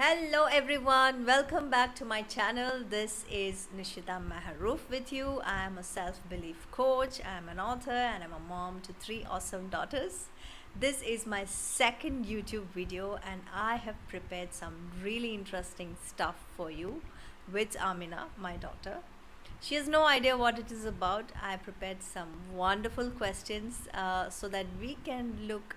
Hello everyone, welcome back to my channel. This is Nishita Maharoof with you. I am a self-belief coach, I am an author, and I'm a mom to three awesome daughters. This is my second YouTube video and I have prepared some really interesting stuff for you with Amina, my daughter. She has no idea what it is about. I prepared some wonderful questions so that we can look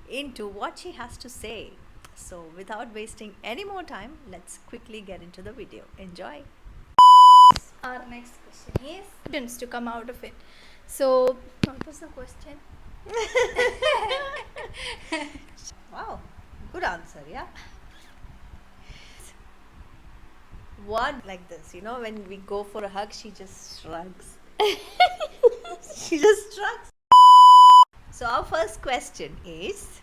into what she has to say. So, without wasting any more time, let's quickly get into the video. Enjoy. Our next question is students to come out of it. So, what was the question? Wow, good answer, yeah. What like this, when we go for a hug, she just shrugs. She just shrugs. So, our first question is,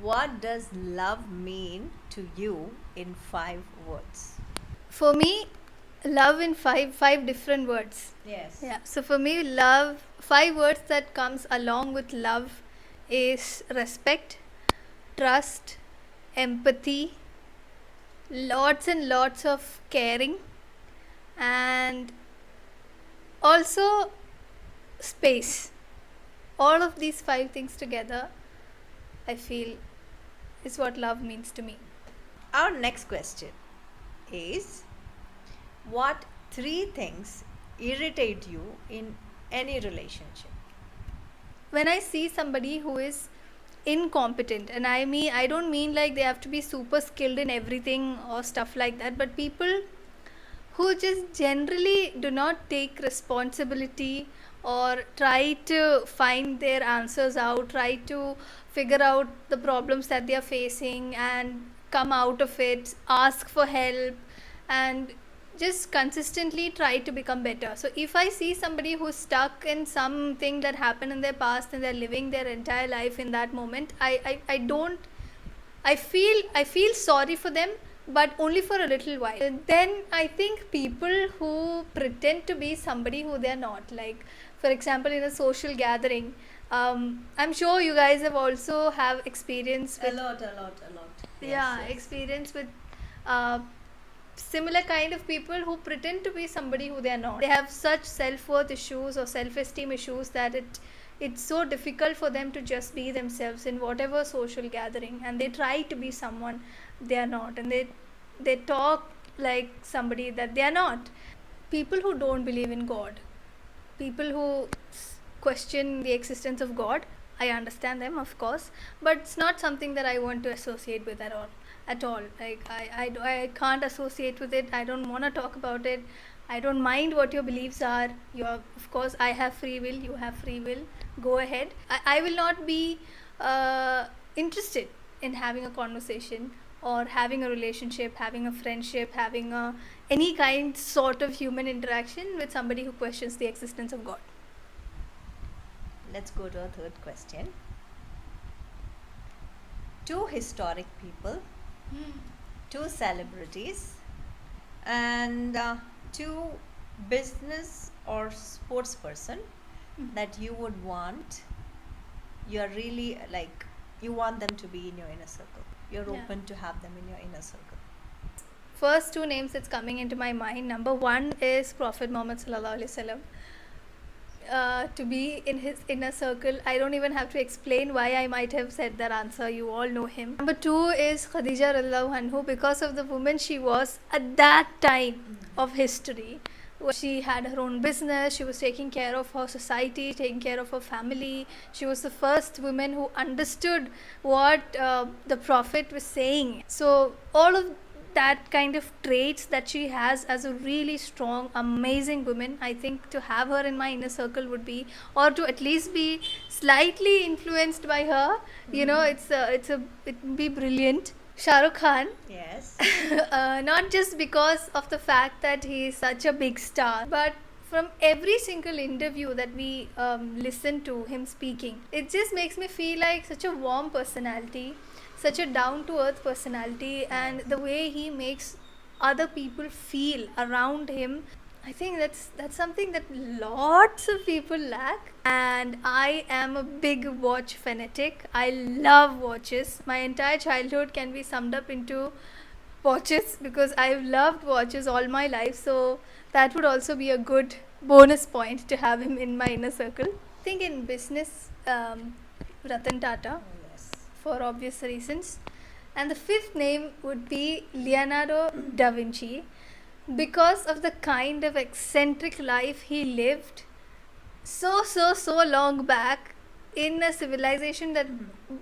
what does love mean to you in 5 words? For me, love in five different words. Yes. Yeah. So for me, love, 5 words that comes along with love is respect, trust, empathy, lots and lots of caring, and also space. All of these 5 things together, I feel, is what love means to me. Our next question is, what 3 things irritate you in any relationship? When I see somebody who is incompetent, and I don't mean like they have to be super skilled in everything or stuff like that, but people who just generally do not take responsibility or try to find their answers out, try to figure out the problems that they are facing and come out of it, ask for help, and just consistently try to become better. So if I see somebody who's stuck in something that happened in their past and they're living their entire life in that moment, I don't I feel sorry for them, but only for a little while. Then I think people who pretend to be somebody who they're not, like for example in a social gathering, I'm sure you guys have also have experience with A lot. experience with uh, similar kind of people who pretend to be somebody who they are not. They have such self-worth issues or self-esteem issues that it's so difficult for them to just be themselves in whatever social gathering, and they try to be someone they are not, and they talk like somebody that they are not. People who don't believe in God, people who question the existence of God, I understand them, of course, but it's not something that I want to associate with at all. Like I can't associate with it. I don't want to talk about it. I don't mind what your beliefs are. Of course, I have free will, you have free will, go ahead. I will not be interested in having a conversation or having a relationship, having a friendship, having any kind sort of human interaction with somebody who questions the existence of God. Let's go to our third question. 2 historic people, 2 celebrities, and 2 business or sports person that you would want. You're really like, you want them to be in your inner circle. You're Yeah. open to have them in your inner circle. First 2 names that's coming into my mind. Number one is Prophet Muhammad Sallallahu Alaihi Wasallam. To be in his inner circle, I don't even have to explain why I might have said that answer. You all know him. Number two is Khadija Radiallahu Anhu, because of the woman she was at that time of history. She had her own business, she was taking care of her society, taking care of her family. She was the first woman who understood what the Prophet was saying. So all of that kind of traits that she has as a really strong, amazing woman, I think to have her in my inner circle would be, or to at least be slightly influenced by her, it would be brilliant. Shah Rukh Khan, Yes. not just because of the fact that he is such a big star, but from every single interview that we listen to him speaking, it just makes me feel like such a warm personality, such a down to earth personality, and the way he makes other people feel around him I think that's something that lots of people lack, and I am a big watch fanatic. I love watches. My entire childhood can be summed up into watches because I've loved watches all my life. So that would also be a good bonus point to have him in my inner circle. I think in business, Ratan Tata, Yes. for obvious reasons. And the fifth name would be Leonardo da Vinci because of the kind of eccentric life he lived so long back in a civilization that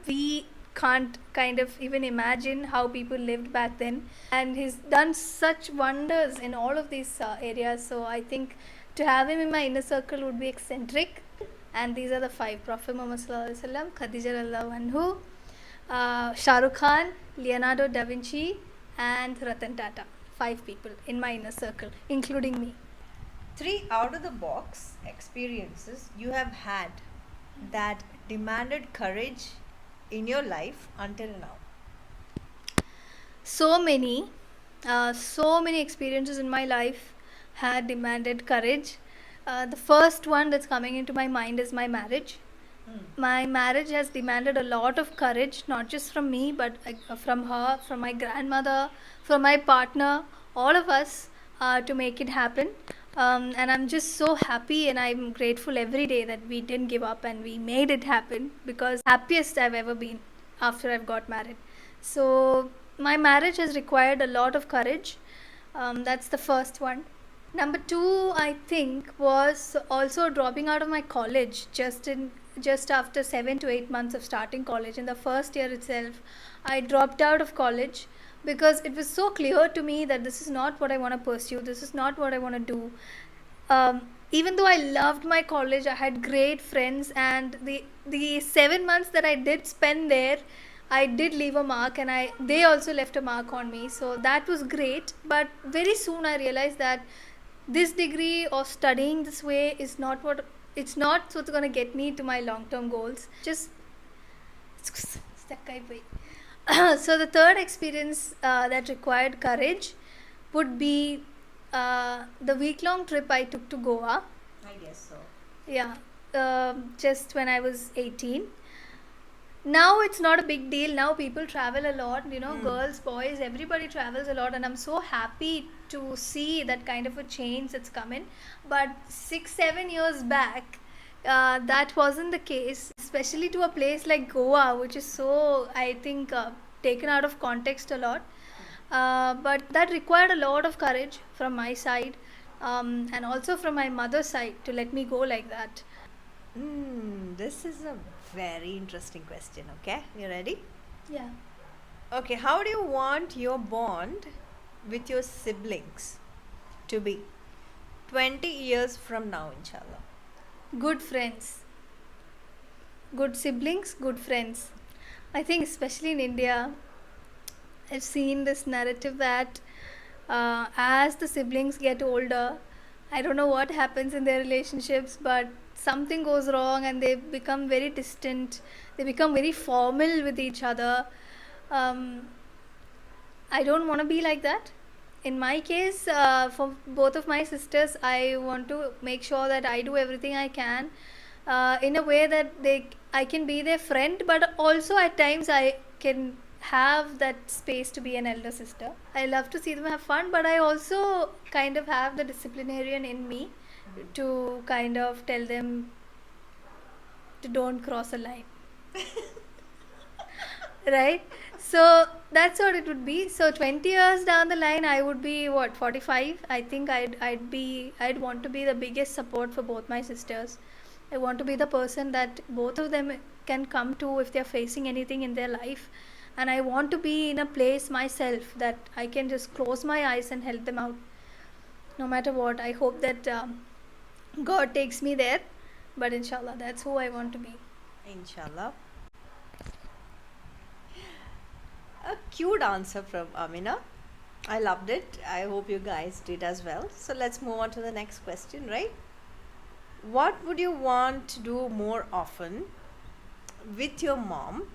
we can't kind of even imagine how people lived back then, and he's done such wonders in all of these areas. So I think to have him in my inner circle would be eccentric. And these are the five: Prophet Muhammad Sallallahu Alaihi Wasallam, Khadija Radiallahu Anhu, Shah Rukh Khan, Leonardo da Vinci, and Ratan Tata. Five people in my inner circle, including me. 3 out of the box experiences you have had that demanded courage in your life until now. So many experiences in my life had demanded courage. The first one that's coming into my mind is my marriage. My marriage has demanded a lot of courage, not just from me, but from her, from my grandmother, from my partner, all of us, to make it happen. And I'm just so happy and I'm grateful every day that we didn't give up and we made it happen, because happiest I've ever been after I've got married. So my marriage has required a lot of courage. That's the first one. Number two, I think, was also dropping out of my college just after 7 to 8 months of starting college. In the first year itself, I dropped out of college because it was so clear to me that this is not what I want to pursue. This is not what I want to do. Even though I loved my college, I had great friends, and the 7 months that I did spend there, I did leave a mark, and they also left a mark on me. So that was great. But very soon I realized that this degree or studying this way is not what it's not what's going to get me to my long-term goals. Just so the third experience that required courage would be the week-long trip I took to Goa. I guess so. Yeah, just when I was 18. Now it's not a big deal. Now people travel a lot, girls, boys, everybody travels a lot, and I'm so happy to see that kind of a change that's come in. But 6-7 years back, that wasn't the case, especially to a place like Goa, which is so, I think, taken out of context a lot. But that required a lot of courage from my side, and also from my mother's side, to let me go like that. This is a very interesting question. Okay, you ready? Yeah. Okay, how do you want your bond with your siblings to be 20 years from now, inshallah? Good friends. Good siblings, good friends. I think, especially in India, I've seen this narrative that as the siblings get older, I don't know what happens in their relationships, but something goes wrong and they become very distant. They become very formal with each other. I don't want to be like that. In my case, for both of my sisters, I want to make sure that I do everything I can in a way that I can be their friend, but also at times I can have that space to be an elder sister. I love to see them have fun, but I also kind of have the disciplinarian in me to kind of tell them to don't cross a line. Right? So that's what it would be. So 20 years down the line, I would be 45. I think I'd want to be the biggest support for both my sisters. I want to be the person that both of them can come to if they're facing anything in their life, and I want to be in a place myself that I can just close my eyes and help them out no matter what. I hope that God takes me there, but inshallah, that's who I want to be. Inshallah. A cute answer from Amina. I loved it. I hope you guys did as well. So let's move on to the next question, right? What would you want to do more often with your mom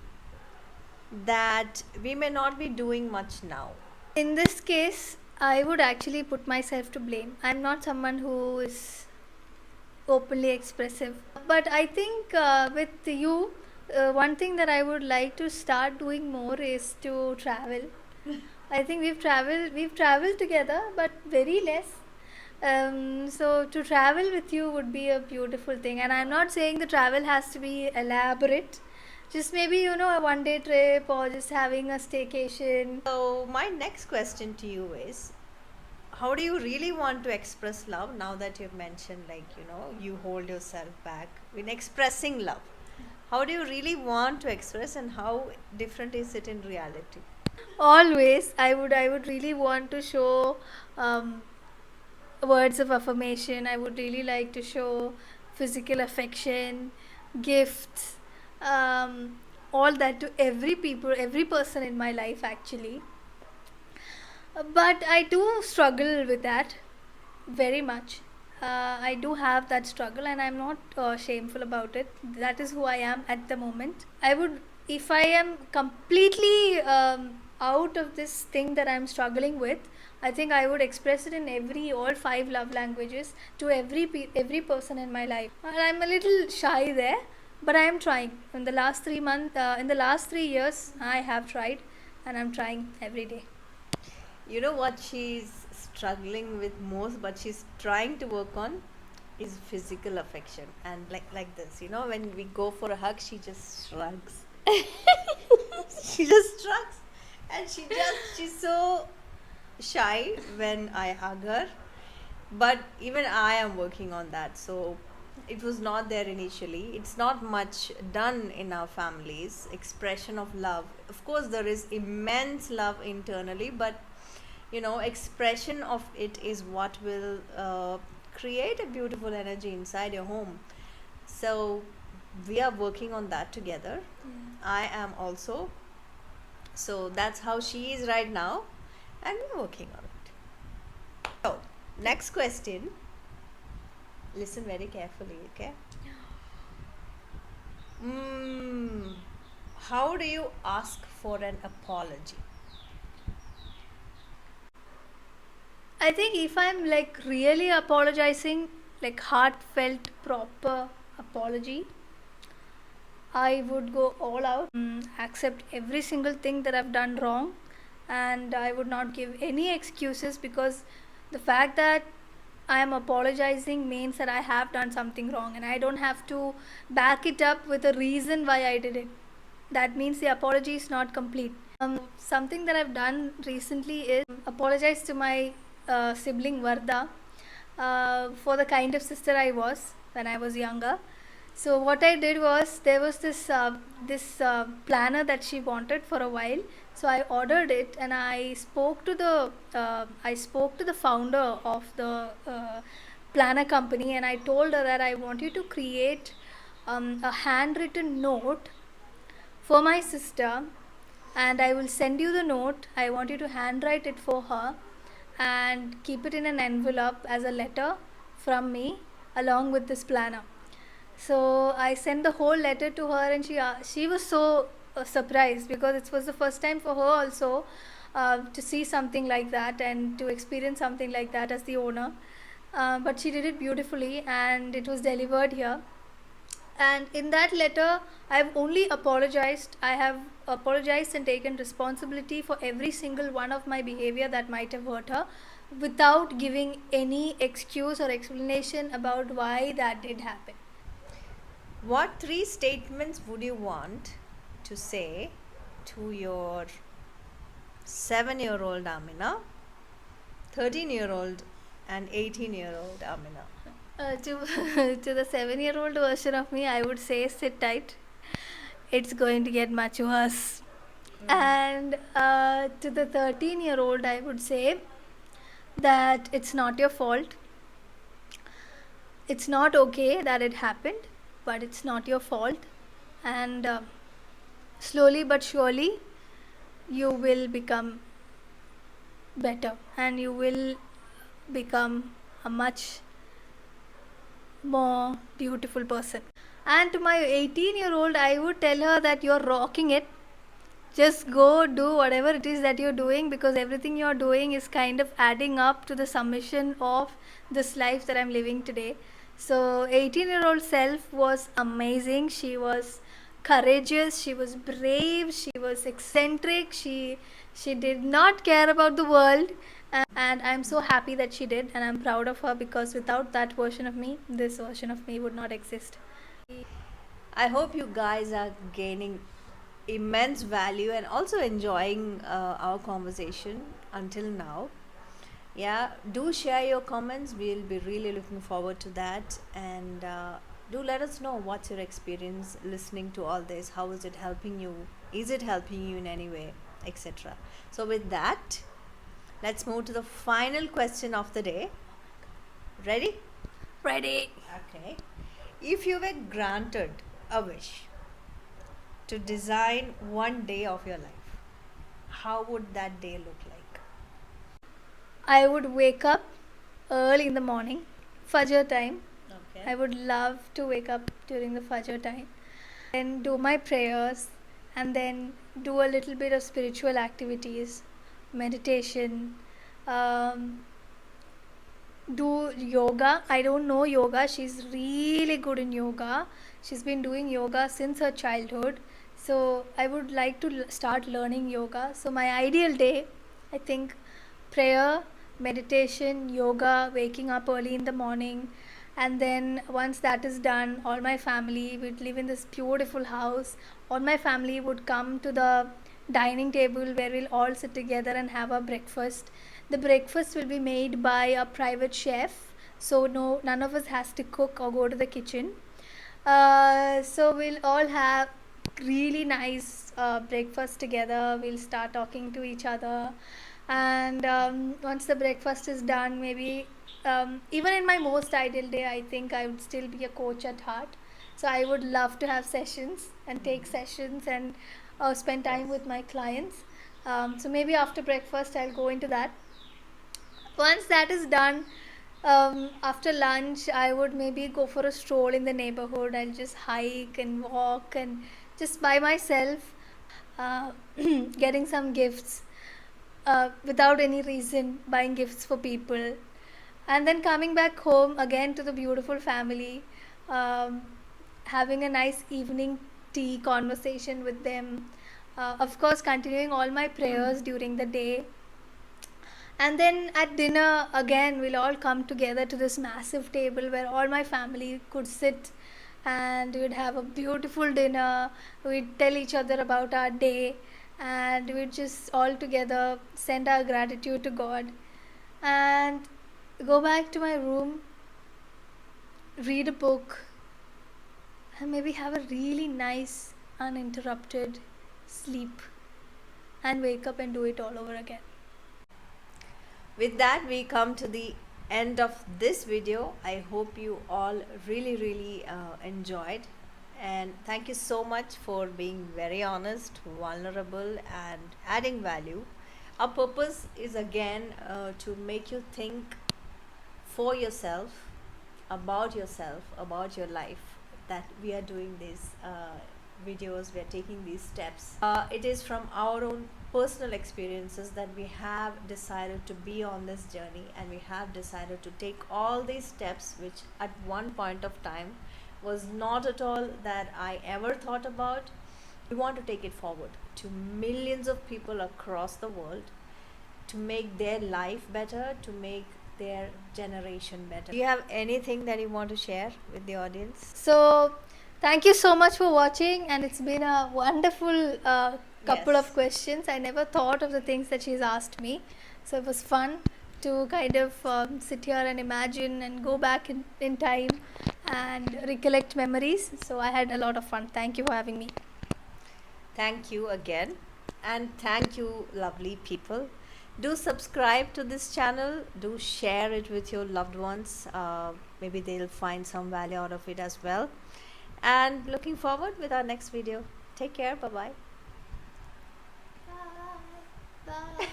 that we may not be doing much now? In this case, I would actually put myself to blame. I'm not someone who is openly expressive. But I think with you, one thing that I would like to start doing more is to travel. I think we've traveled together, but very less. So to travel with you would be a beautiful thing. And I'm not saying the travel has to be elaborate. Just maybe, a one day trip or just having a staycation. So, my next question to you is, how do you really want to express love now that you've mentioned, like, you hold yourself back in expressing love? How do you really want to express, and how different is it in reality? Always, I would really want to show um, words of affirmation. I would really like to show physical affection, gifts, all that to every person in my life actually. But I do struggle with that very much. I do have that struggle, and I'm not shameful about it. That is who I am at the moment. I would, if I am completely out of this thing that I'm struggling with, I think I would express it in all five love languages to every person in my life. And I'm a little shy there, but I am trying. In the last 3 years, I have tried, and I'm trying every day. You know what she's struggling with most, but she's trying to work on, is physical affection. And like this, when we go for a hug, she just shrugs. She just shrugs, and she's so shy when I hug her. But even I am working on that. So it was not there initially. It's not much done in our families. Expression of love. Of course, there is immense love internally, but expression of it is what will create a beautiful energy inside your home. So we are working on that together. I am also. So that's how she is right now, and we're working on it. So, next question. Listen very carefully, okay? How do you ask for an apology? I think if I'm like really apologizing, like heartfelt, proper apology, I would go all out, accept every single thing that I've done wrong, and I would not give any excuses, because the fact that I am apologizing means that I have done something wrong, and I don't have to back it up with a reason why I did it. That means the apology is not complete. Something that I've done recently is apologize to my sibling Varda for the kind of sister I was when I was younger. So what I did was, there was this planner that she wanted for a while. So I ordered it, and I spoke to the founder of the planner company, and I told her that I want you to create a handwritten note for my sister, and I will send you the note. I want you to handwrite it for her and keep it in an envelope as a letter from me along with this planner. So I sent the whole letter to her, and she was so surprised, because it was the first time for her also to see something like that and to experience something like that as the owner. But she did it beautifully, and it was delivered here. And in that letter, I have apologized and taken responsibility for every single one of my behavior that might have hurt her, without giving any excuse or explanation about why that did happen. What three statements would you want to say to your 7-year-old Amina, 13-year-old, and 18-year-old Amina? To the 7-year-old version of me, I would say, sit tight. It's going to get much worse. And to the 13-year-old, I would say that it's not your fault. It's not okay that it happened, but it's not your fault. And slowly but surely, you will become better, and you will become a much more beautiful person. And to my 18-year-old, I would tell her that you're rocking it. just go do whatever it is that you're doing, because everything you're doing is kind of adding up to the summation of this life that I'm living today. So 18-year-old self was amazing. She was courageous, she was brave, she was eccentric, she did not care about the world, and I'm so happy that she did, and I'm proud of her, because without that version of me, this version of me would not exist. I hope you guys are gaining immense value and also enjoying our conversation until now. Yeah, do share your comments. We'll be really looking forward to that. And do let us know what's your experience listening to all this. How is it helping you? Is it helping you in any way, etc. So, with that, let's move to the final question of the day. Ready? Ready? Okay. If you were granted a wish to design one day of your life, how would that day look like? I would wake up early in the morning, Fajr time. Okay. I would love to wake up during the Fajr time and do my prayers, and then do a little bit of spiritual activities, meditation, um, do yoga. I don't know yoga. She's really good in yoga. She's been doing yoga since her childhood. So I would like to start learning yoga. So my ideal day, I think, prayer, meditation, yoga, waking up early in the morning. And then once that is done, all my family would live in this beautiful house. All my family would come to the dining table where we'll all sit together and have our breakfast. The breakfast will be made by a private chef, so none of us has to cook or go to the kitchen. So we'll all have really nice breakfast together. We'll start talking to each other, and once the breakfast is done, maybe even in my most ideal day, I think I would still be a coach at heart. So I would love to have sessions and take sessions and spend time with my clients. So maybe after breakfast, I'll go into that. Once that is done, after lunch, I would maybe go for a stroll in the neighborhood. I'll just hike and walk and just by myself, uh, getting some gifts without any reason, buying gifts for people, and then coming back home again to the beautiful family, um, having a nice evening tea conversation with them. Of course, continuing all my prayers during the day, and then at dinner, again, we'll all come together to this massive table where all my family could sit, and we'd have a beautiful dinner. We'd tell each other about our day, and we'd just all together send our gratitude to God, and go back to my room, read a book, and maybe have a really nice, uninterrupted sleep, and wake up and do it all over again. With that, we come to the end of this video. I hope you all really enjoyed, and thank you so much for being very honest, vulnerable, and adding value. Our purpose is again to make you think for yourself, about your life, that we are doing these videos, we are taking these steps. It is from our own personal experiences that we have decided to be on this journey, and we have decided to take all these steps, which at one point of time was not at all that I ever thought about. We want to take it forward to millions of people across the world, to make their life better, to make their generation better. Do you have anything that you want to share with the audience? So, thank you so much for watching, and it's been a wonderful couple Yes. of questions. I never thought of the things that she's asked me, so it was fun to kind of sit here and imagine and go back in time and recollect memories. So, I had a lot of fun. Thank you for having me. Thank you again, and thank you, lovely people. Do subscribe to this channel, do share it with your loved ones. Maybe they'll find some value out of it as well. And looking forward with our next video. Take care. Bye bye. Bye. Bye.